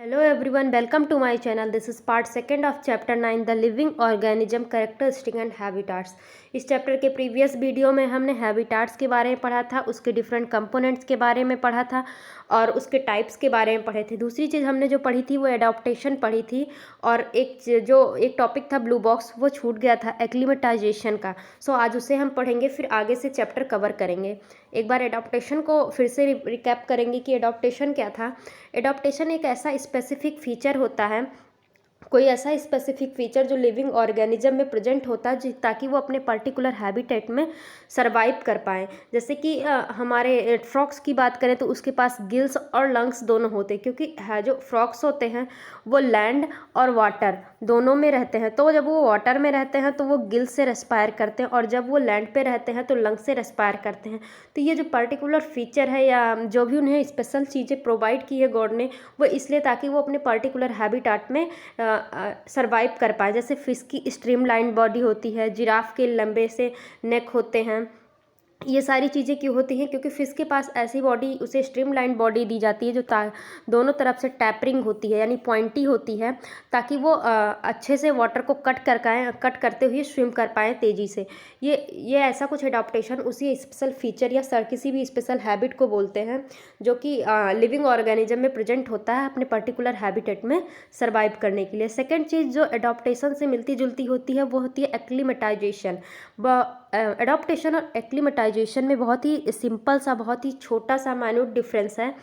Hello everyone, welcome to my channel. This is part second of chapter 9 the living organism characteristic and habitats. इस chapter के previous video में हमने habitats के बारे में पढ़ा था, उसके डिफरेंट कंपोनेंट्स के बारे में पढ़ा था और उसके टाइप्स के बारे में पढ़े थे। दूसरी चीज़ हमने जो पढ़ी थी वो एडाप्टेशन पढ़ी थी और एक टॉपिक था ब्लू बॉक्स वो छूट गया था एक्लिमेटाइजेशन का। सो आज उसे हम पढ़ेंगे, फिर आगे से चैप्टर कवर करेंगे। एक बार एडाप्टेशन को फिर से रिकैप करेंगे कि एडाप्टेशन क्या था। एडाप्टेशन एक ऐसा स्पेसिफिक फीचर होता है, कोई ऐसा स्पेसिफिक फीचर जो लिविंग ऑर्गेनिज्म में प्रेजेंट होता है ताकि वो अपने पर्टिकुलर हैबिटेट में सरवाइव कर पाएँ। जैसे कि हमारे फ्रॉक्स की बात करें तो उसके पास गिल्स और लंग्स दोनों होते हैं, क्योंकि जो फ्रॉक्स होते हैं वो लैंड और वाटर दोनों में रहते हैं। तो जब वो वाटर में रहते हैं तो वो गिल्स से रेस्पायर करते हैं और जब वो लैंड पे रहते हैं तो लंग्स से रेस्पायर करते हैं। तो ये जो पर्टिकुलर फीचर है या जो भी उन्हें स्पेशल चीज़ें प्रोवाइड की है गॉड ने, वो इसलिए ताकि वो अपने पर्टिकुलर हैबिटाट में सरवाइव कर पाए। जैसे फिश की स्ट्रीमलाइन बॉडी होती है, जिराफ के लंबे से नेक होते हैं। ये सारी चीज़ें क्यों होती हैं? क्योंकि फ़िश के पास ऐसी बॉडी, उसे स्ट्रीमलाइन बॉडी दी जाती है जो दोनों तरफ से टैपरिंग होती है, यानी पॉइंटी होती है, ताकि वो अच्छे से वाटर को कट करते हुए स्विम कर पाएँ तेज़ी से। ये ऐसा कुछ एडाप्टेशन उसी स्पेशल फीचर या किसी भी स्पेशल हैबिट को बोलते हैं जो कि लिविंग ऑर्गेनिज्म में प्रेजेंट होता है अपने पर्टिकुलर हैबिटेट में सर्वाइव करने के लिए। सेकेंड चीज़ जो एडाप्टेशन से मिलती जुलती होती है वो होती है एक्लिमेटाइजेशन। एडॉप्टेशन और एक्लिमेटाइजेशन में बहुत ही सिंपल सा, बहुत ही छोटा सा माइन्यूट डिफरेंस है।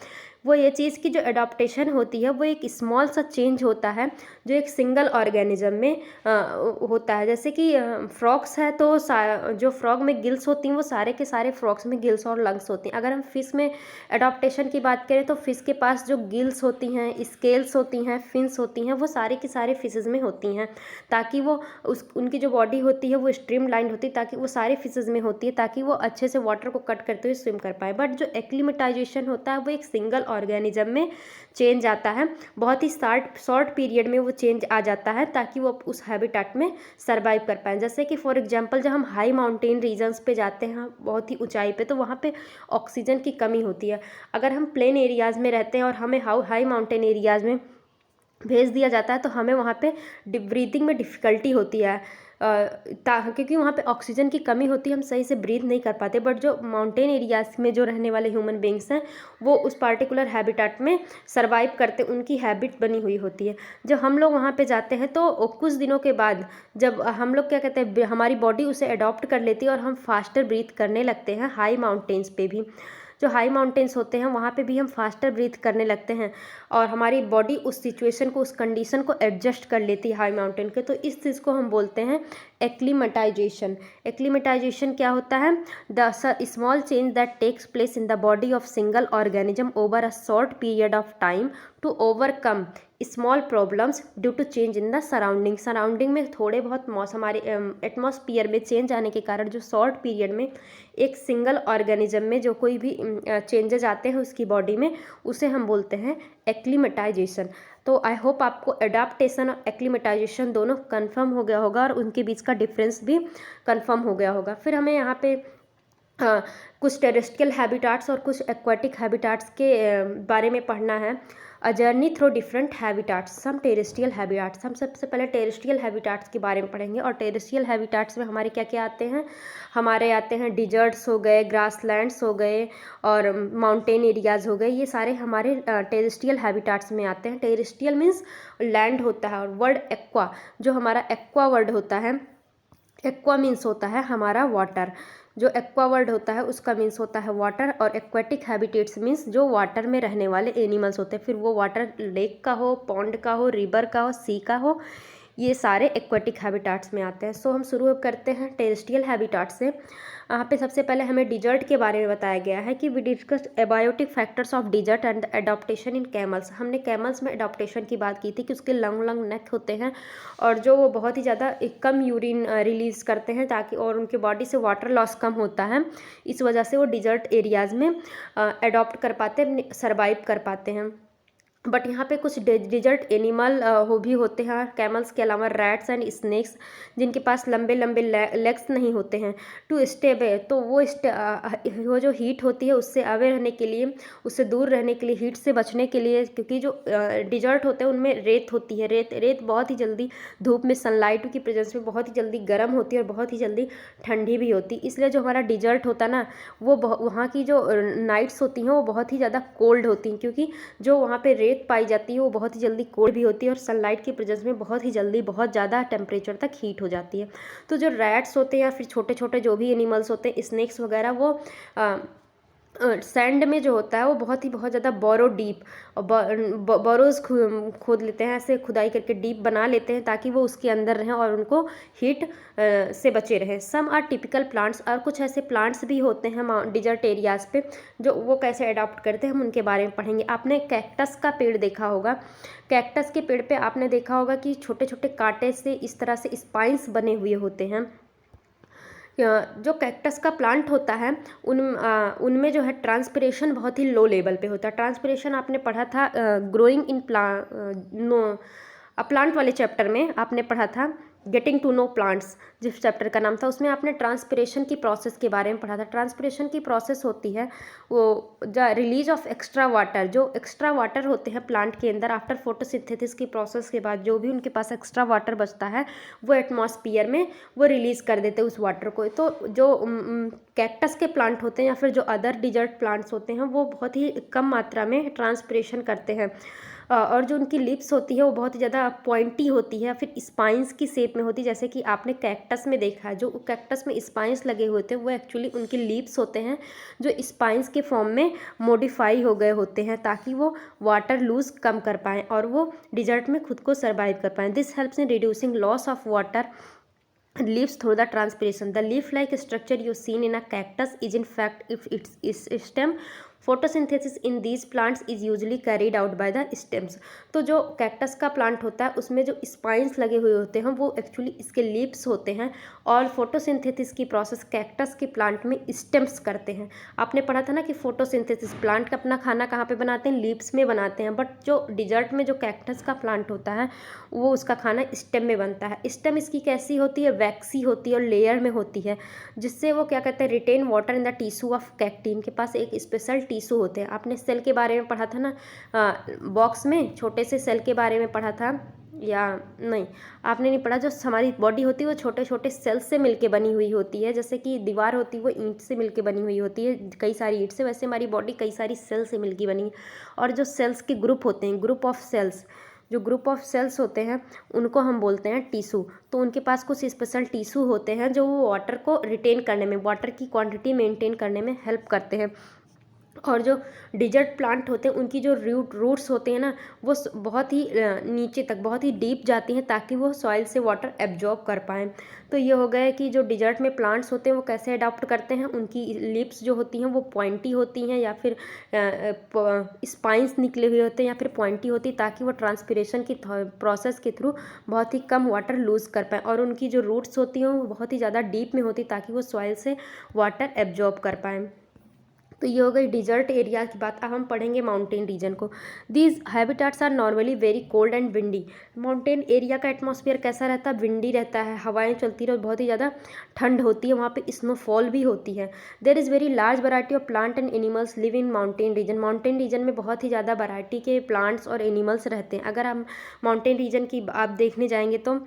वो ये चीज़ की जो एडॉप्टेशन होती है वो एक स्मॉल सा चेंज होता है जो एक सिंगल ऑर्गेनिज्म में होता है। जैसे कि फ्रॉक्स है तो जो फ्रॉग में गिल्स होती हैं वो सारे के सारे फ्रॉक्स में गिल्स और लंग्स होती हैं। अगर हम फिश में एडॉप्टेशन की बात करें तो फिश के पास जो गिल्स होती हैं, स्केल्स होती हैं, फिन्स होती हैं, वो सारे के सारे फिशेज़ में होती हैं, ताकि वो उनकी जो बॉडी होती है वो स्ट्रीम लाइंड होती है, ताकि वो सारे फिशेज़ में होती है, ताकि वो अच्छे से वाटर को कट करते हुए स्विम कर पाए। बट जो एक्लिमेटाइजेशन होता है वो एक सिंगल ऑर्गेनिज्म में चेंज आता है, बहुत ही शॉर्ट पीरियड में वो चेंज आ जाता है ताकि वो उस हैबिटेट में सर्वाइव कर पाएँ। जैसे कि फॉर एग्जांपल जब हम हाई माउंटेन रीजन्स पे जाते हैं, बहुत ही ऊंचाई पे, तो वहाँ पे ऑक्सीजन की कमी होती है। अगर हम प्लेन एरियाज़ में रहते हैं और हमें हाई माउंटेन एरियाज़ में भेज दिया जाता है तो हमें वहाँ पे ब्रीथिंग में डिफ़िकल्टी होती है, क्योंकि वहाँ पे ऑक्सीजन की कमी होती है, हम सही से ब्रीथ नहीं कर पाते। बट जो माउंटेन एरियाज़ में जो रहने वाले ह्यूमन बींग्स हैं वो उस पार्टिकुलर हैबिटेट में सर्वाइव करते, उनकी हैबिट बनी हुई होती है। जब हम लोग वहाँ पे जाते हैं तो कुछ दिनों के बाद जब हम लोग क्या कहते हैं, हमारी बॉडी उसे अडॉप्ट कर लेती है और हम फास्टर ब्रीथ करने लगते हैं। हाई माउंटेन्स पे भी, जो हाई माउंटेन्स होते हैं वहाँ पे भी हम फास्टर ब्रीथ करने लगते हैं और हमारी बॉडी उस सिचुएशन को, उस कंडीशन को एडजस्ट कर लेती है हाई माउंटेन के। तो इस चीज़ को हम बोलते हैं एक्लिमेटाइजेशन। एक्लिमेटाइजेशन क्या होता है? The small change that takes place in the body of single organism over a short period of time to overcome small problems due to change in the surrounding में थोड़े बहुत मौसम, हमारे एटमॉस्फियर में change आने के कारण जो शॉर्ट पीरियड में एक सिंगल ऑर्गेनिज्म में जो कोई भी चेंजेज आते हैं उसकी बॉडी में, उसे हम बोलते हैं एक्लिमेटाइजेशन। तो आई होप आपको एडाप्टेशन और एक्लिमेटाइजेशन दोनों कंफर्म हो गया होगा और उनके बीच का डिफरेंस भी कंफर्म हो गया होगा। फिर हमें यहाँ पे कुछ टेरेस्ट्रियल हैबिटाट्स और कुछ एक्वाटिक हैबिटाट्स के बारे में पढ़ना है। A journey through different habitats, some terrestrial habitats. हम सबसे पहले टेरेस्ट्रियल हैबिटाट्स के बारे में पढ़ेंगे। और टेरेस्ट्रियल हैबिटाट्स में हमारे क्या क्या आते हैं? हमारे आते हैं डिजर्ट्स हो गए, ग्रासलैंड्स हो गए और माउंटेन एरियाज़ हो गए। ये सारे हमारे टेरेस्ट्रियल हैबिटाट्स में आते हैं। टेरेस्ट्रियल मीन्स लैंड होता है, और वर्ड एक्वा, जो हमारा एक्वा वर्ड होता है, एक्वा मीन्स होता है हमारा वाटर। जो एक्वा वर्ड होता है उसका मीन्स होता है वाटर। और एक्वेटिक हैबिटेट्स मीन्स जो वाटर में रहने वाले एनिमल्स होते हैं, फिर वो वाटर लेक का हो, पॉन्ड का हो, रिवर का हो, सी का हो, ये सारे एक्वेटिक हैबिटाट्स में आते हैं। सो हम शुरू करते हैं टेरेस्ट्रियल हैबिटाट्स से। यहाँ पे सबसे पहले हमें डिजर्ट के बारे में बताया गया है कि we discuss abiotic factors of desert and adaptation in camels. हमने कैमल्स में एडॉप्टेशन की बात की थी कि उसके लंग लंग नेक होते हैं और जो वो बहुत ही ज़्यादा कम यूरिन रिलीज़ करते हैं, ताकि और उनके बॉडी से वाटर लॉस कम होता है, इस वजह से वो डिजर्ट एरियाज़ में अडॉप्ट कर पाते हैं, सर्वाइव कर पाते हैं। बट यहाँ पे कुछ डिजर्ट एनिमल हो भी होते हैं कैमल्स के अलावा, रैट्स एंड स्नेक्स, जिनके पास लंबे लंबे लेग्स नहीं होते हैं। टू स्टे अवे, तो वो जो हीट होती है उससे अवे रहने के लिए, उससे दूर रहने के लिए, हीट से बचने के लिए, क्योंकि जो डिजर्ट होते हैं उनमें रेत होती है। रेत बहुत ही जल्दी धूप में, सनलाइट की प्रेजेंस में बहुत ही जल्दी गर्म होती है और बहुत ही जल्दी ठंडी भी होती है। इसलिए जो हमारा डिजर्ट होता है ना, वो वहाँ की जो नाइट्स होती हैं वो बहुत ही ज़्यादा कोल्ड होती हैं, क्योंकि जो वहाँ पे रेत पाई जाती है वो बहुत ही जल्दी कोल्ड भी होती है और सनलाइट की प्रेजेंस में बहुत ही जल्दी बहुत ज़्यादा टेम्परेचर तक हीट हो जाती है। तो जो रैट्स होते हैं या फिर छोटे छोटे जो भी एनिमल्स होते हैं, स्नेक्स वगैरह, वो सैंड में जो होता है वो बहुत ज़्यादा बोरो डीप और बोरोज खोद लेते हैं, ऐसे खुदाई करके डीप बना लेते हैं ताकि वो उसके अंदर रहें और उनको हीट से बचे रहें। सम आर टिपिकल प्लांट्स, और कुछ ऐसे प्लांट्स भी होते हैं डिजर्ट एरियाज़ पे जो वो कैसे अडॉप्ट करते हैं, हम उनके बारे में पढ़ेंगे। आपने कैक्टस का पेड़ देखा होगा। कैक्टस के पेड़ पे आपने देखा होगा कि छोटे छोटे कांटे से इस तरह से स्पाइंस बने हुए होते हैं। जो कैक्टस का प्लांट होता है उनमें जो है ट्रांसपिरेशन बहुत ही लो लेवल पे होता है। ट्रांसपिरेशन आपने पढ़ा था ग्रोइंग इन प्लांट वाले चैप्टर में, आपने पढ़ा था गेटिंग टू नो प्लांट्स, जिस चैप्टर का नाम था, उसमें आपने ट्रांसपिरेशन की प्रोसेस के बारे में पढ़ा था। ट्रांसपिरेशन की प्रोसेस होती है वो रिलीज ऑफ एक्स्ट्रा वाटर, जो एक्स्ट्रा वाटर होते हैं प्लांट के अंदर आफ्टर फोटोसिंथेसिस की प्रोसेस के बाद जो भी उनके पास एक्स्ट्रा वाटर बचता है वो एटमॉस्फियर में वो रिलीज़ कर देते हैं उस वाटर को। तो जो कैक्टस के प्लांट होते हैं या फिर जो अदर डिजर्ट प्लांट्स होते हैं वो बहुत ही कम मात्रा में ट्रांसपिरेशन करते हैं, और जो उनकी लिप्स होती है वो बहुत ही ज़्यादा पॉइंटी होती है, फिर स्पाइंस की शेप में होती है, जैसे कि आपने कैक्टस में देखा है। जो कैक्टस में स्पाइंस लगे हुए थे वो एक्चुअली उनके लिप्स होते हैं जो स्पाइंस के फॉर्म में मॉडिफाई हो गए होते हैं ताकि वो वाटर लूज कम कर पाएँ और वो डिजर्ट में खुद को सर्वाइव कर पाएँ। This helps in reducing loss of water leaves through the transpiration. The leaf-like structure you seen in a cactus is in fact if its stem. photosynthesis in these plants is usually carried out by the stems. तो जो cactus का plant होता है उसमें जो spines लगे हुए होते हैं वो एक्चुअली इसके लीव्स होते हैं, और फोटोसिंथेसिस की प्रोसेस कैक्टस के प्लांट में स्टेम्स करते हैं। आपने पढ़ा था ना कि फोटोसिंथेसिस प्लांट का अपना खाना कहाँ पे बनाते हैं, लीव्स में बनाते हैं, बट जो डिजर्ट में जो कैक्टस का प्लांट होता है वो उसका खाना स्टेम में बनता है। स्टेम इसकी कैसी होती है, वैक्सी होती है और लेयर में होती है, जिससे वो क्या कहते हैं retain water in the tissue of cacti के पास एक स्पेशल टिश्यू होते हैं। आपने सेल के बारे में पढ़ा था ना, बॉक्स में छोटे से सेल के बारे में पढ़ा था या नहीं, आपने नहीं पढ़ा। जो हमारी बॉडी होती है वो छोटे छोटे सेल्स से मिलके बनी हुई होती है, जैसे कि दीवार होती है वो ईंट से मिलके बनी हुई होती है, कई सारी ईंट से, वैसे हमारी बॉडी कई सारी सेल से मिलके बनी है। और जो सेल्स के ग्रुप होते हैं, ग्रुप ऑफ सेल्स, जो ग्रुप ऑफ सेल्स होते हैं उनको हम बोलते हैं टिश्यू। तो उनके पास कुछ स्पेशल टिश्यू होते हैं जो वो वाटर को रिटेन करने में, वाटर की क्वांटिटी मेंटेन करने में हेल्प करते हैं। और जो डिजर्ट प्लांट होते हैं उनकी जो रूट्स होते हैं ना वो बहुत ही नीचे तक, बहुत ही डीप जाती हैं ताकि वो सॉइल से वाटर एब्जॉर्ब कर पाएँ। तो ये हो गया कि जो डिजर्ट में प्लांट्स होते हैं वो कैसे अडॉप्ट करते हैं, उनकी लिप्स जो होती हैं वो पॉइंटी होती हैं या फिर स्पाइंस निकले हुए होते हैं या फिर पॉइंटी होती है, ताकि वो ट्रांसपिरेशन की प्रोसेस के थ्रू बहुत ही कम वाटर लूज़ कर पाएँ। और उनकी जो रूट्स होती हैं वो बहुत ही ज़्यादा डीप में होती है ताकि वो सॉइल से वाटर एब्जॉर्ब कर पाएँ। तो ये हो गई डिजर्ट एरिया की बात। अब हम पढ़ेंगे माउंटेन रीजन को। These habitats are normally very cold and windy. Mountain area का एटमॉस्फेयर कैसा रहता है, विंडी रहता है, हवाएं चलती रहे, बहुत ही ज़्यादा ठंड होती है, वहाँ पे स्नोफॉल भी होती है। There is very large variety of plant and animals live in mountain region. Mountain region में बहुत ही ज़्यादा वैरायटी के प्लांट्स और एनिमल्स रहते हैं। अगर हम माउंटेन रीजन की आप देखने जाएंगे तो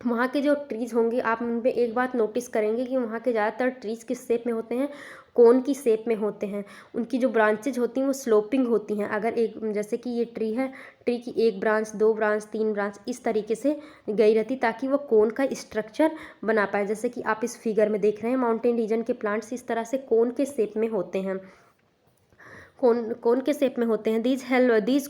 वहाँ के जो ट्रीज़ होंगे आप उन पर एक बात नोटिस करेंगे कि वहाँ के ज़्यादातर ट्रीज़ किस शेप में होते हैं, कोन की शेप में होते हैं। उनकी जो ब्रांचेज होती हैं वो स्लोपिंग होती हैं। अगर एक, जैसे कि ये ट्री है, ट्री की एक ब्रांच, दो ब्रांच, तीन ब्रांच इस तरीके से गई रहती ताकि वो कोन का स्ट्रक्चर बना पाए। जैसे कि आप इस फिगर में देख रहे हैं माउंटेन रीजन के प्लांट्स इस तरह से कोन के शेप में होते हैं, कोन के शेप में होते हैं। These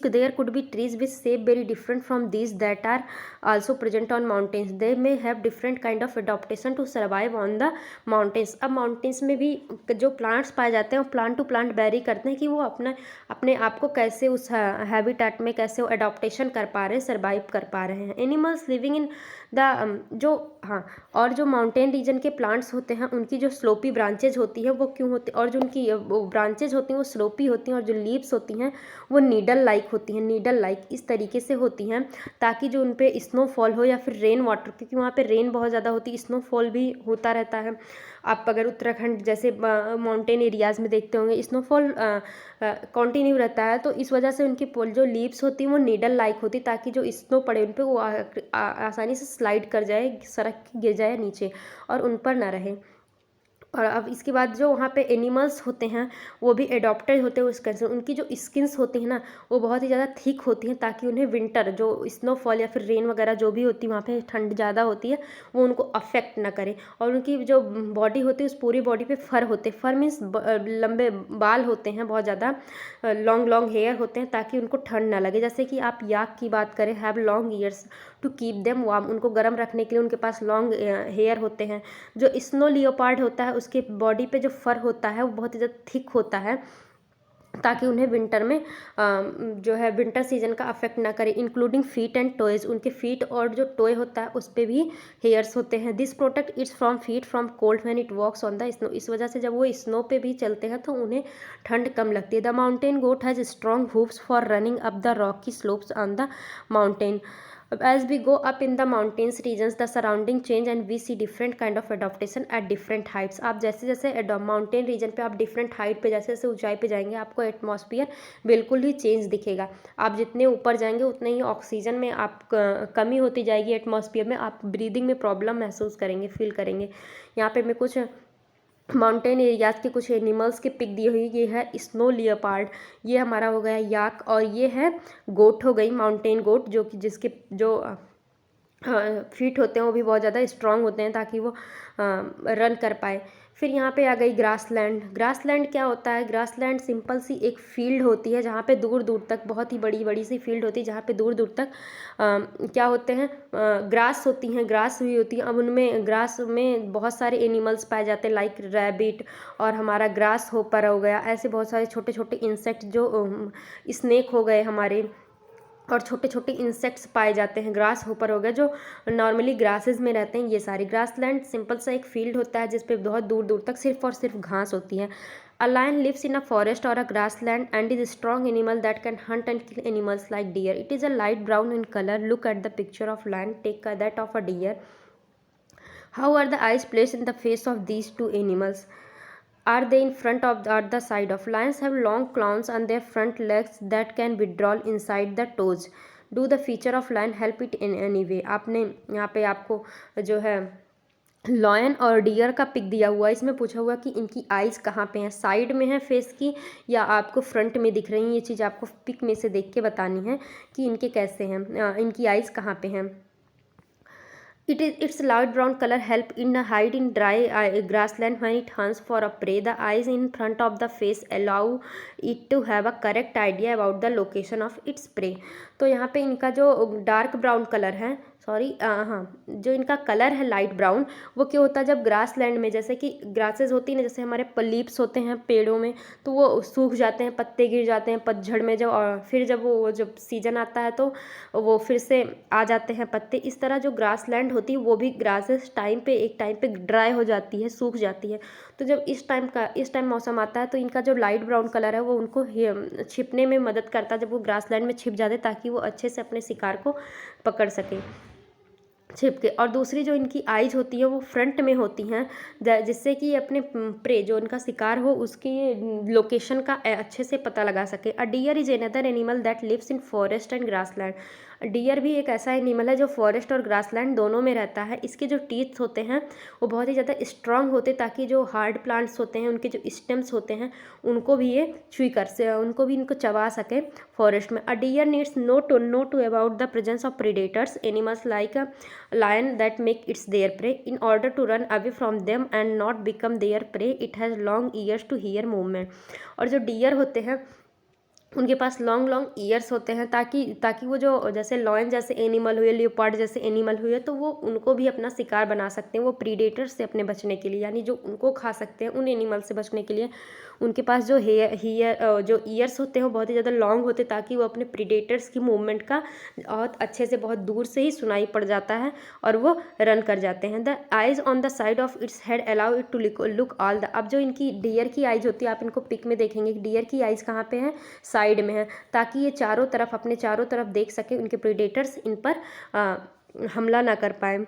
there could be trees with shape very different from these that are also present on mountains. They may have different kind of adaptation to survive on the mountains. अब mountains में भी जो plants पाए जाते हैं वो plant to plant very करते हैं कि वो अपने आप को कैसे उस हैबिटेट में कैसे वो अडॉप्टेशन कर पा रहे हैं, सर्वाइव कर पा रहे हैं। एनिमल्स लिविंग इन द जो हाँ, और जो माउंटेन रीजन के प्लांट्स होते हैं उनकी जो स्लोपी ब्रांचेज होती है वो क्यों होती, और जो उनकी वो ब्रांचेज होती हैं वो स्लोपी होती हैं, और जो लीव्स होती हैं वो नीडल लाइक होती हैं, नीडल लाइक इस तरीके से होती हैं ताकि जो उन पे स्नोफॉल हो या फिर रेन वाटर, क्योंकि वहाँ पे रेन बहुत ज़्यादा होती है, स्नोफॉल भी होता रहता है। आप अगर उत्तराखंड जैसे माउंटेन एरियाज़ में देखते होंगे स्नोफॉल कंटिन्यू रहता है, तो इस वजह से उनकी जो लीव्स होती हैं वो नीडल लाइक होती है ताकि जो स्नो पड़े उन पर वो आसानी से स्लाइड कर जाए, सरक गिर जाए नीचे और उन पर ना रहे। और अब इसके बाद जो वहाँ पे एनिमल्स होते हैं वो भी एडॉप्टेड होते हैं उस कंडीशन, उनकी जो स्किन्स होती हैं ना वो बहुत ही ज़्यादा थिक होती हैं ताकि उन्हें विंटर जो स्नोफॉल या फिर रेन वगैरह जो भी होती है वहाँ पे ठंड ज़्यादा होती है वो उनको अफेक्ट ना करे। और उनकी जो बॉडी होती है उस पूरी बॉडी पे फर होते हैं, फर मीन्स लंबे बाल होते हैं, बहुत ज़्यादा लॉन्ग लॉन्ग हेयर होते हैं ताकि उनको ठंड ना लगे। जैसे कि आप याक की बात करें, have long ears to keep them warm, उनको गर्म रखने के लिए उनके पास लॉन्ग हेयर होते हैं। जो स्नो लियोपार्ड होता है उसके बॉडी पे जो फर होता है वो बहुत ही ज़्यादा थिक होता है ताकि उन्हें विंटर में जो है विंटर सीजन का अफेक्ट ना करे, इंक्लूडिंग फीट एंड टोएज, उनके फीट और जो टोए होता है उस पर भी हेयर्स होते हैं। This protect its from feet from cold when it walks on the snow, इस वजह से जब वो स्नो पे भी चलते हैं तो उन्हें ठंड कम लगती है। The mountain goat has strong hooves for running up the rocky slopes on the mountain. As we go up in the mountains regions, the surrounding change and we see different kind of adaptation at different heights. आप जैसे जैसे mountain region पे आप different height पे जैसे जैसे ऊंचाई पे जाएंगे आपको एटमॉस्फेयर बिल्कुल ही चेंज दिखेगा। आप जितने ऊपर जाएंगे उतने ही ऑक्सीजन में आप कमी होती जाएगी एटमॉस्फेयर में, आप ब्रीदिंग में प्रॉब्लम महसूस करेंगे, फील करेंगे। यहाँ पे मैं कुछ माउंटेन एरियाज़ के कुछ एनिमल्स की पिक दी हुई, ये है स्नो लियोपार्ड, ये हमारा हो गया याक, और ये है गोट हो गई, माउंटेन गोट, जो कि जिसके जो फीट होते हैं वो भी बहुत ज़्यादा स्ट्रांग होते हैं ताकि वो रन कर पाए। फिर यहाँ पे आ गई ग्रासलैंड। ग्रासलैंड क्या होता है? ग्रासलैंड सिंपल सी एक फील्ड होती है जहाँ पे दूर दूर तक, बहुत ही बड़ी बड़ी सी फील्ड होती है जहाँ पे दूर दूर तक क्या होते हैं, ग्रास होती हैं, ग्रास हुई होती है। अब उनमें ग्रास में बहुत सारे एनिमल्स पाए जाते हैं लाइक रैबिट और हमारा ग्रास होपर हो गया, ऐसे बहुत सारे छोटे छोटे इंसेक्ट जो स्नेक हो गए हमारे, और छोटे छोटे इंसेक्ट्स पाए जाते हैं। ग्रास होपर हो गया जो नॉर्मली ग्रासेस में रहते हैं। ये सारे ग्रासलैंड सिंपल सा एक फील्ड होता है जिस पे बहुत दूर दूर तक सिर्फ और सिर्फ घास होती है। A lion lives in a forest और a grassland and is a strong animal that can hunt and kill animals like deer. It is a light brown in color. Look at the picture of lion, take that of a deer. How are the eyes placed in the face of these two animals? Are they in front of or the side of? Lions have long claws on their front legs that can withdraw inside the toes. Do the feature of lion help it in any way? आपने यहाँ पे आपको जो है lion और dear का pick दिया हुआ है, इसमें पूछा हुआ कि इनकी आइज़ कहाँ पे हैं, साइड में है फेस की या आपको फ्रंट में दिख रही हैं। ये चीज़ आपको पिक में से देख के बतानी है कि इनके कैसे हैं, इनकी आइज़ कहाँ पे हैं। Its light brown color help in hide in dry grassland when it hunts for a prey. The eyes in front of the face allow it to have a correct idea about the location of its prey. तो यहाँ पे इनका जो dark brown colour है, sorry हाँ, जो इनका colour है लाइट ब्राउन, वो क्या होता है जब ग्रास लैंड में, जैसे कि ग्रासेस होती है ना, जैसे हमारे लीव्स होते हैं पेड़ों में, तो वो सूख जाते हैं, पत्ते गिर जाते हैं पतझड़ में जब, और फिर जब वो जब सीजन आता है तो वो फिर से आ जाते हैं पत्ते। इस तरह जो ग्रास लैंड होती है वो भी ग्रासेस एक टाइम पे ड्राई हो जाती है, सूख जाती है। तो जब इस टाइम मौसम आता है तो इनका जो लाइट ब्राउन कलर है वो उनको छिपने में मदद करता है, जब वो ग्रास लैंड में छिप जाते ताकि वो अच्छे से अपने शिकार को पकड़ सकें छिप के। और दूसरी जो इनकी आइज होती है वो फ्रंट में होती हैं, जिससे कि अपने प्रे जो इनका शिकार हो उसकी लोकेशन का अच्छे से पता लगा सके। A deer is another animal that lives in forest and grassland. Deer भी एक ऐसा एनिमल है जो फॉरेस्ट और ग्रासलैंड दोनों में रहता है। इसके जो टीथ होते हैं वो बहुत ही ज़्यादा स्ट्रांग होते ताकि जो हार्ड प्लांट्स होते हैं उनके जो स्टेम्स होते हैं उनको भी ये उनको भी इनको चबा सके फॉरेस्ट में। A deer needs know to about the presence of predators animals like lion that make its their prey. In order to run away from them and not become their prey, it has long ears to hear movement. और जो dear होते हैं उनके पास long long years होते हैं ताकि वो जो जैसे लॉयन जैसे एनिमल हुए, लियोपार्ड जैसे एनिमल हुए, तो वो उनको भी अपना शिकार बना सकते हैं। वो प्रीडेटर्स से अपने बचने के लिए, यानी जो उनको खा सकते हैं उन एनिमल से बचने के लिए उनके पास जो जो ईयर्स होते हैं वो बहुत ही ज़्यादा लॉन्ग होते हैं, ताकि वो अपने प्रीडेटर्स की मूवमेंट का बहुत अच्छे से बहुत दूर से ही सुनाई पड़ जाता है और वो रन कर जाते हैं। The eyes on the side of its head allow it to look all the. अब जो इनकी डियर की आइज होती है, आप इनको पिक में देखेंगे कि डियर की आइज कहाँ पे है, साइड में है, ताकि ये चारों तरफ अपने चारों तरफ देख सके, उनके प्रीडेटर्स इन पर हमला ना कर पाए।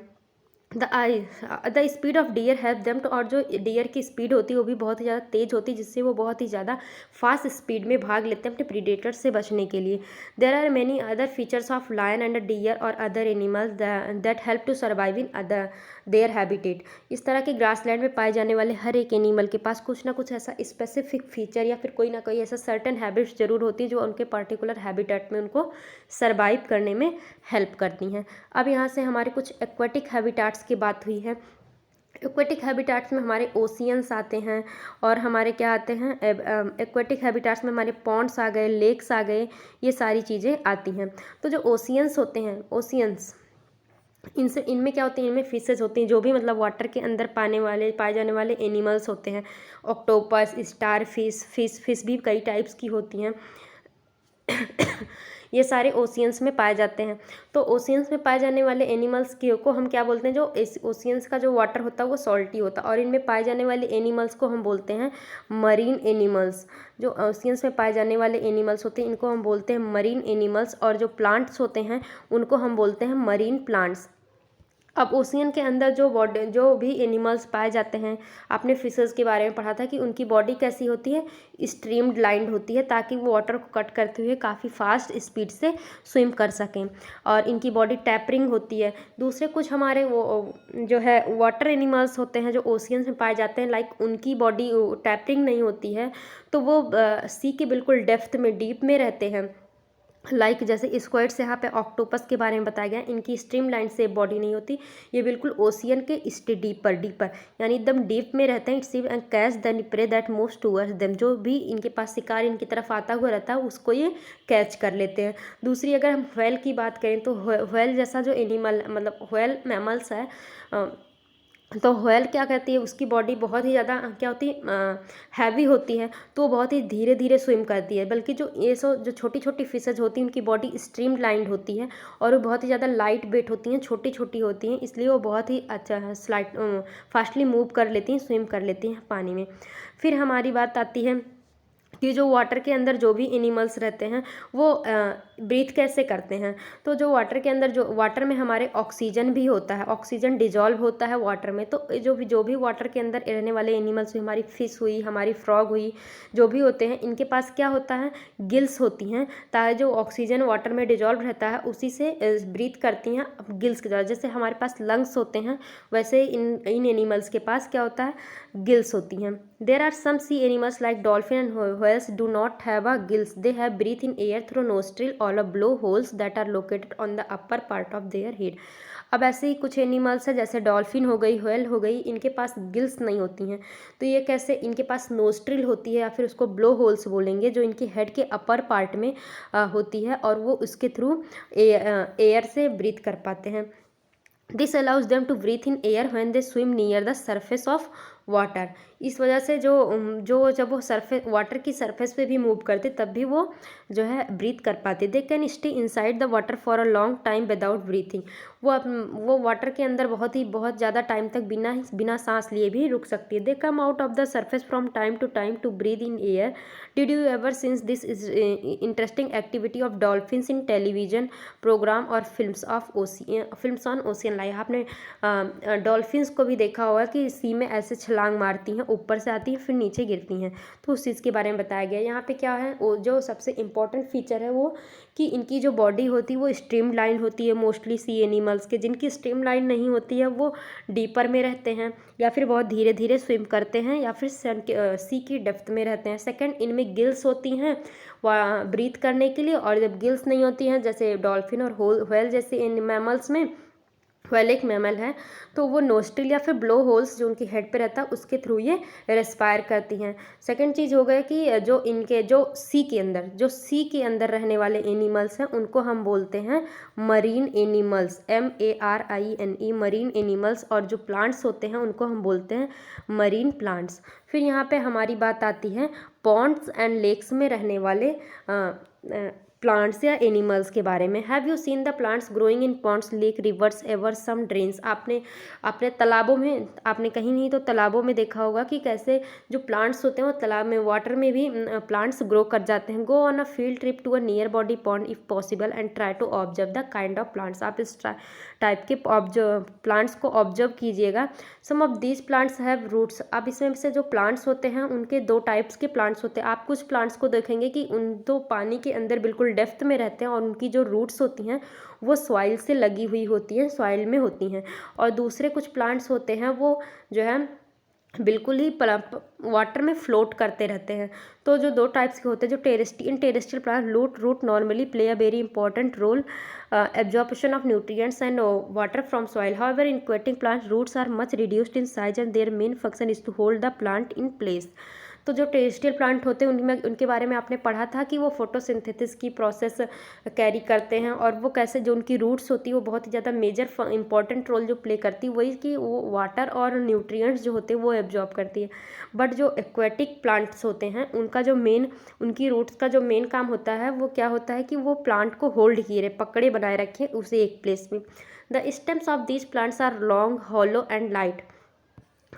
The speed of deer help them to, और जो डियर की स्पीड होती है वो भी बहुत ही ज़्यादा तेज़ होती है, जिससे वो बहुत ही ज़्यादा फास्ट स्पीड में भाग लेते हैं अपने प्रीडेटर्स से बचने के लिए। There are many other features of lion and deer और other animals that help to survive in other their habitat. इस तरह के ग्रासलैंड में पाए जाने वाले हर एक एनिमल के पास कुछ ना कुछ ऐसा स्पेसिफिक फीचर या फिर कोई ना कोई ऐसा सर्टेन हैबिट्स जरूर होती है जो उनके पर्टिकुलर हैबिटेट में उनको सर्वाइव करने में हेल्प करती हैं। अब यहाँ से हमारे कुछ एक्वेटिक हैबिटेट्स की बात हुई है। एक्वेटिक हैबिटेट्स में हमारे ओशियंस आते हैं, और हमारे क्या आते हैं, एक्वेटिक हैबिटेट्स में हमारे पॉन्ड्स आ गए, लेक्स आ गए, ये सारी चीज़ें आती हैं। तो जो ओशियंस होते हैं, ओशियंस इनमें क्या होते हैं, इनमें फिशेज होती हैं, जो भी मतलब वाटर के अंदर पाए जाने वाले एनिमल्स होते हैं। ऑक्टोपस, स्टार फिश भी कई टाइप्स की होती हैं। ये सारे ओशियंस में पाए जाते हैं। तो ओशियंस में पाए जाने वाले एनिमल्स को हम क्या बोलते हैं, जो ओशियंस का जो वाटर होता है वो सॉल्टी होता है, और इनमें पाए जाने वाले एनिमल्स को हम बोलते हैं मरीन एनिमल्स। जो ओशियंस में पाए जाने वाले एनिमल्स होते हैं इनको हम बोलते हैं मरीन एनिमल्स, और जो प्लांट्स होते हैं उनको हम बोलते हैं मरीन प्लांट्स। अब ओशियन के अंदर जो भी एनिमल्स पाए जाते हैं, आपने फिशेस के बारे में पढ़ा था कि उनकी बॉडी कैसी होती है, स्ट्रीम्ड लाइन्ड होती है, ताकि वो वाटर को कट करते हुए काफ़ी फास्ट स्पीड से स्विम कर सकें, और इनकी बॉडी टैपरिंग होती है। दूसरे कुछ हमारे वो जो है वाटर एनिमल्स होते हैं जो ओशियंस में पाए जाते हैं, लाइक उनकी बॉडी टैपरिंग नहीं होती है, तो वो सी के बिल्कुल डेप्थ में, डीप में रहते हैं। लाइक जैसे स्क्वाइड्स, यहाँ पे ऑक्टोपस के बारे में बताया गया, इनकी स्ट्रीमलाइन से बॉडी नहीं होती, ये बिल्कुल ओशियन के डीपर यानी एकदम डीप में रहते हैं। It's and catch the prey that moves towards them, जो भी इनके पास शिकार इनकी तरफ आता हुआ रहता है उसको ये कैच कर लेते हैं। दूसरी अगर हम व्हेल की बात करें, तो व्हेल जैसा जो एनिमल, मतलब व्हेल मैमल्स है, तो व्हेल क्या कहती है, उसकी बॉडी बहुत ही ज़्यादा क्या होती है, हैवी होती है, तो वो बहुत ही धीरे धीरे स्विम करती है। बल्कि जो छोटी छोटी फिशेज होती हैं उनकी बॉडी स्ट्रीम लाइंड होती है, और वो बहुत ही ज़्यादा लाइट वेट होती हैं, छोटी छोटी होती हैं, इसलिए वो बहुत ही अच्छा फास्टली मूव कर लेती हैं, स्विम कर लेती हैं पानी में। फिर हमारी बात आती है कि जो वाटर के अंदर जो भी एनिमल्स रहते हैं वो ब्रीथ कैसे करते हैं। तो जो वाटर के अंदर, जो वाटर में हमारे ऑक्सीजन भी होता है, ऑक्सीजन डिजॉल्व होता है वाटर में, तो जो भी वाटर के अंदर रहने वाले एनिमल्स हुई, हमारी फिश हुई, हमारी फ्रॉग हुई, जो भी होते हैं, इनके पास क्या होता है, गिल्स होती हैं, ताकि जो ऑक्सीजन वाटर में डिजॉल्व रहता है उसी से ब्रीथ करती हैं गिल्स के द्वारा। जैसे हमारे पास लंग्स होते हैं, वैसे इन एनिमल्स के पास क्या होता है, गिल्स होती हैं। There are some sea animals like dolphin and whales do not have a gills. They have breathe in air through nostril or a blowholes that are located on the upper part of their head. अब ऐसे ही कुछ animals हैं, जैसे dolphin हो गई, whale हो गई, इनके पास गिल्स नहीं होती हैं। तो ये कैसे, इनके पास नोस्ट्रिल होती है, या फिर उसको ब्लो होल्स बोलेंगे, जो इनके हेड के अपर पार्ट में होती है, और वो उसके थ्रू एयर से ब्रीथ कर पाते हैं। This allows them to breathe in air when they swim near the surface of water. इस वजह से जब वो सरफेस, वाटर की सरफेस पे भी मूव करते, तब भी वो जो है ब्रीथ कर पाते। They can stay inside the water for a long time without breathing. वो वाटर के अंदर बहुत ज़्यादा टाइम तक बिना सांस लिए भी रुक सकती है। They come out of the surface from time to time to breathe in air. Did you ever since this is interesting activity of dolphins in television programme और फिल्म्स ऑन ओशियन लाइफ। आपने dolphins को भी देखा होगा कि सी में ऐसे छलांग मारती हैं, ऊपर से आती हैं फिर नीचे गिरती हैं, तो उस चीज़ के बारे में बताया गया। यहाँ पे क्या है, जो सबसे इम्पोर्टेंट फीचर है वो कि इनकी जो बॉडी होती है वो स्ट्रीम लाइन होती है, मोस्टली सी एनिमल्स के। जिनकी स्ट्रीम लाइन नहीं होती है वो डीपर में रहते हैं, या फिर बहुत धीरे धीरे स्विम करते हैं, या फिर सी की डेप्थ में रहते हैं। सेकंड, इनमें गिल्स होती हैं ब्रीथ करने के लिए, और जब गिल्स नहीं होती हैं, जैसे डॉल्फिन और व्हेल जैसे इन मैमल्स में, व्हेल एक मैमल है तो वो नोस्ट्रिल या फिर ब्लो होल्स जो उनकी हेड पे रहता है उसके थ्रू ये रेस्पायर करती हैं। सेकंड चीज़ हो गया कि जो सी के अंदर रहने वाले एनिमल्स हैं उनको हम बोलते हैं marine animals, MARINE, marine animals. और जो प्लांट्स होते हैं उनको हम बोलते हैं मरीन प्लांट्स। फिर यहाँ पे हमारी बात आती है पॉन्ड्स एंड लेक्स में रहने वाले प्लांट्स या एनिमल्स के बारे में। Have you seen the plants growing in ponds, lake, rivers, ever some drains. आपने तालाबों में, आपने कहीं नहीं तो तालाबों में देखा होगा कि कैसे जो प्लांट्स होते हैं वो तालाब में, वाटर में भी प्लांट्स ग्रो कर जाते हैं। Go on a field trip to a nearby pond if possible and try to observe the kind of plants. आप इस टाइप के प्लांट्स को ऑब्जर्व कीजिएगा। Some of these plants have roots. अब इसमें से जो प्लांट्स होते हैं उनके दो टाइप्स के प्लांट्स होते हैं। आप कुछ प्लांट्स को देखेंगे कि उन तो पानी के अंदर बिल्कुल डेप्थ में रहते हैं और उनकी जो रूट्स होती हैं वो सॉइल से लगी हुई होती हैं, सॉइल में होती हैं। और दूसरे कुछ प्लांट्स होते हैं वो जो है बिल्कुल ही वाटर में फ्लोट करते रहते हैं। तो जो दो टाइप्स के होते हैं, जो terrestrial plant root normally play a very important role absorption of nutrients and water from soil. However, in aquatic plants, roots are much reduced in size and their main function is to hold the plant in place. तो जो terrestrial plant होते हैं उनमें, उनके बारे में आपने पढ़ा था कि वो फोटोसिंथेसिस की प्रोसेस कैरी करते हैं और वो कैसे, जो उनकी रूट्स होती है वो बहुत ही ज़्यादा मेजर इंपॉर्टेंट रोल जो प्ले करती है, वही कि वो वाटर और न्यूट्रिएंट्स जो होते हैं वो एब्जॉर्ब करती है। बट जो एक्वेटिक प्लांट्स होते हैं उनका जो मेन, उनकी रूट्स का जो मेन काम होता है वो क्या होता है कि वो प्लांट को होल्ड किए रहे, पकड़े बनाए रखें उसे एक प्लेस में। The stems of these plants are long, hollow and light.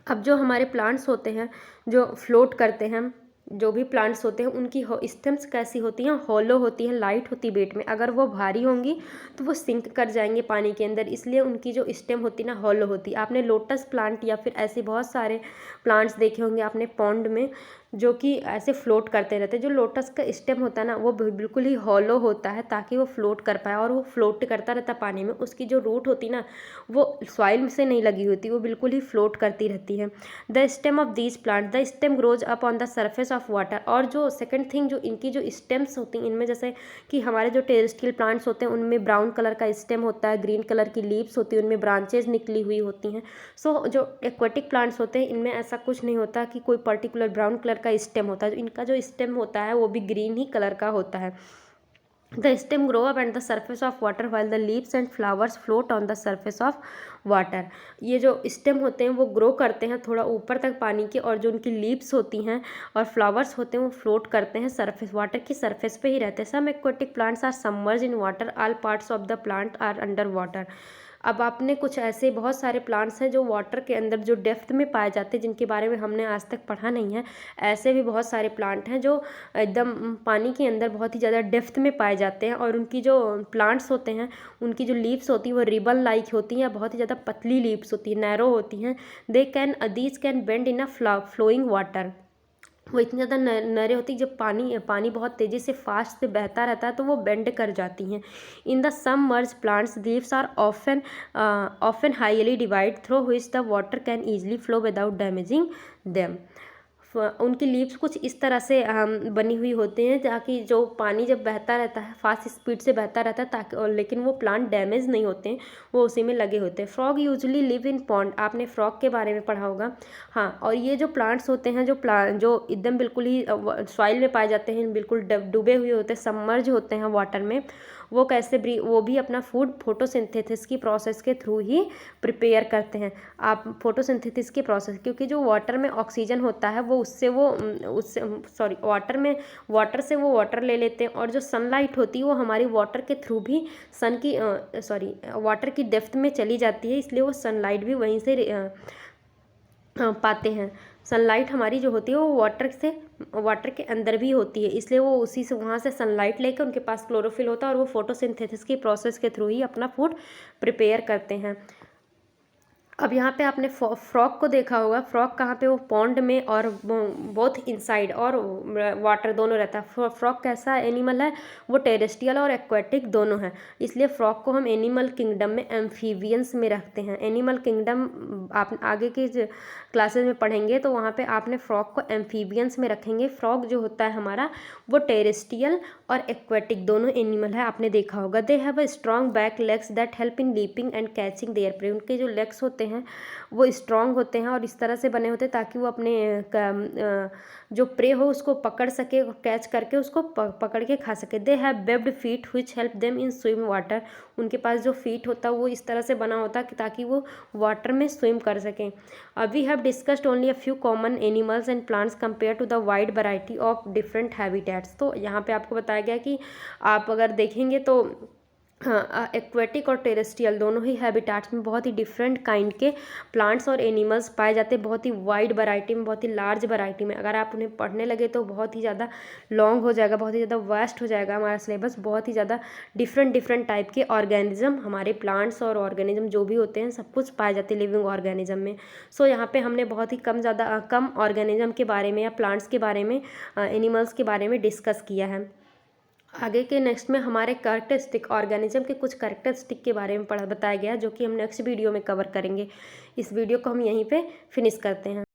अब जो हमारे प्लांट्स होते हैं जो फ्लोट करते हैं, जो भी प्लांट्स होते हैं उनकी स्टेम्स कैसी होती हैं, हॉलो होती हैं, लाइट होती है वेट में। अगर वो भारी होंगी तो वो सिंक कर जाएंगे पानी के अंदर, इसलिए उनकी जो स्टेम होती है ना हॉलो होती है। आपने लोटस प्लांट या फिर ऐसे बहुत सारे प्लांट्स देखे होंगे आपने पॉन्ड में जो कि ऐसे फ्लोट करते रहते हैं। जो लोटस का स्टेम होता है ना वो बिल्कुल ही हॉलो होता है ताकि वो फ्लोट कर पाए, और वो फ्लोट करता रहता है पानी में। उसकी जो रूट होती है ना वो सॉइल से नहीं लगी होती, वो बिल्कुल ही फ्लोट करती रहती है। The stem of these plant, the stem grows up on the surface of water. और जो सेकंड थिंग, जो इनकी जो स्टेम्स होती हैं, इनमें जैसे कि हमारे जो टेरेस्ट्रियल प्लांट्स होते हैं उनमें ब्राउन कलर का स्टेम होता है, ग्रीन कलर की लीव्स होती है, उनमें ब्रांचेज निकली हुई होती हैं। सो जो एक्वेटिक प्लांट्स होते हैं इनमें ऐसा कुछ नहीं होता कि कोई पर्टिकुलर ब्राउन कलर का स्टेम होता है। इनका जो स्टेम होता है वो भी ग्रीन ही कलर का होता है। The stem grow up at the surface of water while the leaves and flowers float on the surface of water. ये जो स्टेम होते हैं वो ग्रो करते हैं थोड़ा ऊपर तक पानी के, और जो उनकी लीव्स होती हैं और फ्लावर्स होते हैं वो फ्लोट करते हैं सरफेस, वाटर की सरफेस पे ही रहते हैं। Some aquatic plants are submerged in water, all parts of the plant are under water. अब आपने कुछ ऐसे बहुत सारे प्लांट्स हैं जो वाटर के अंदर जो डेप्थ में पाए जाते हैं, जिनके बारे में हमने आज तक पढ़ा नहीं है। ऐसे भी बहुत सारे प्लांट हैं जो एकदम पानी के अंदर बहुत ही ज़्यादा डेप्थ में पाए जाते हैं, और उनकी जो प्लांट्स होते हैं उनकी जो लीव्स होती हैं वो रिबन लाइक होती हैं या बहुत ही ज़्यादा पतली लीव्स होती हैं, नैरो होती हैं। These can bend in a flowing water. वो इतनी ज़्यादा नरे होती है, जब पानी बहुत तेज़ी से फास्ट से बहता रहता है तो वो बेंड कर जाती हैं। In the submerge plants leaves are often highly divide through which the water can easily flow without damaging them. उनकी लीव्स कुछ इस तरह से बनी हुई होती हैं ताकि जो पानी जब बहता रहता है फास्ट स्पीड से बहता रहता है ताकि, और लेकिन वो प्लांट डैमेज नहीं होते हैं, वो उसी में लगे होते हैं। Frog usually live in pond, आपने फ्रॉग के बारे में पढ़ा होगा। हाँ, और ये जो प्लांट्स होते हैं जो एकदम बिल्कुल ही सॉइल में पाए जाते हैं, बिल्कुल डूबे हुए होते हैं, सबमर्ज होते हैं वाटर में, वो कैसे वो भी अपना फूड फोटोसिंथेसिस की प्रोसेस के थ्रू ही प्रिपेयर करते हैं। आप फोटोसिंथेसिस की प्रोसेस, क्योंकि जो वाटर में ऑक्सीजन होता है वो वाटर से वो वाटर ले लेते हैं, और जो सनलाइट होती है वो हमारी वाटर के थ्रू भी वाटर की डेप्थ में चली जाती है, इसलिए वो सनलाइट भी वहीं से पाते हैं। सनलाइट हमारी जो होती है वो वाटर के अंदर भी होती है, इसलिए वो उसी से वहाँ से सनलाइट लेकर, उनके पास क्लोरोफिल होता है और वो फोटोसिंथेसिस की प्रोसेस के थ्रू ही अपना फूड प्रिपेयर करते हैं। अब यहाँ पे आपने फ्रॉग को देखा होगा। फ्रॉग कहाँ पे, वो पॉन्ड में और बोथ इनसाइड और वाटर दोनों रहता है। फ्रॉग कैसा एनिमल है, वो टेरेस्ट्रियल और एक्वेटिक दोनों हैं, इसलिए फ्रॉग को हम एनिमल किंगडम में एम्फीबियंस में रखते हैं। एनिमल किंगडम आप आगे की क्लासेस में पढ़ेंगे तो वहाँ पे आपने फ्रॉग को एम्फीबियंस में रखेंगे। फ्रॉग जो होता है हमारा वो टेरेस्ट्रियल और एक्वेटिक दोनों एनिमल है, आपने देखा होगा। They have a strong back legs that help in leaping and catching there pray. उनके जो लेग्स होते हैं वो स्ट्रॉन्ग होते हैं और इस तरह से बने होते हैं ताकि वो अपने जो प्रे हो उसको पकड़ सके, कैच करके उसको पकड़ के खा सके। They have webbed feet which help them in swim water. उनके पास जो फीट होता है वो इस तरह से बना होता है ताकि वो वाटर में स्विम कर सकें। We have discussed only a few common animals and plants compare to the wide variety of different habitats. तो यहाँ पे आपको बताया गया कि आप अगर देखेंगे तो हाँ, एक्वेटिक और टेरेस्ट्रियल दोनों ही हैबिटाट्स में बहुत ही डिफरेंट काइंड के प्लांट्स और एनिमल्स पाए जाते हैं, बहुत ही वाइड वैरायटी में, बहुत ही लार्ज वैरायटी में। अगर आप उन्हें पढ़ने लगे तो बहुत ही ज़्यादा लॉन्ग हो जाएगा, बहुत ही ज़्यादा वास्ट हो जाएगा हमारा सिलेबस। बहुत ही ज़्यादा डिफरेंट टाइप के ऑर्गेनिज्म, हमारे प्लांट्स और ऑर्गेनिज्म जो भी होते हैं सब कुछ पाए जाते हैं लिविंग ऑर्गेनिज्म में। सो यहाँ पे हमने बहुत ही कम ऑर्गेनिज्म के बारे में या प्लांट्स के बारे में, एनिमल्स के बारे में डिस्कस किया है। आगे के नेक्स्ट में हमारे कैरेक्टरिस्टिक ऑर्गेनिज्म के कुछ कैरेक्टरिस्टिक के बारे में बताया गया जो कि हम नेक्स्ट वीडियो में कवर करेंगे। इस वीडियो को हम यहीं पे फिनिश करते हैं।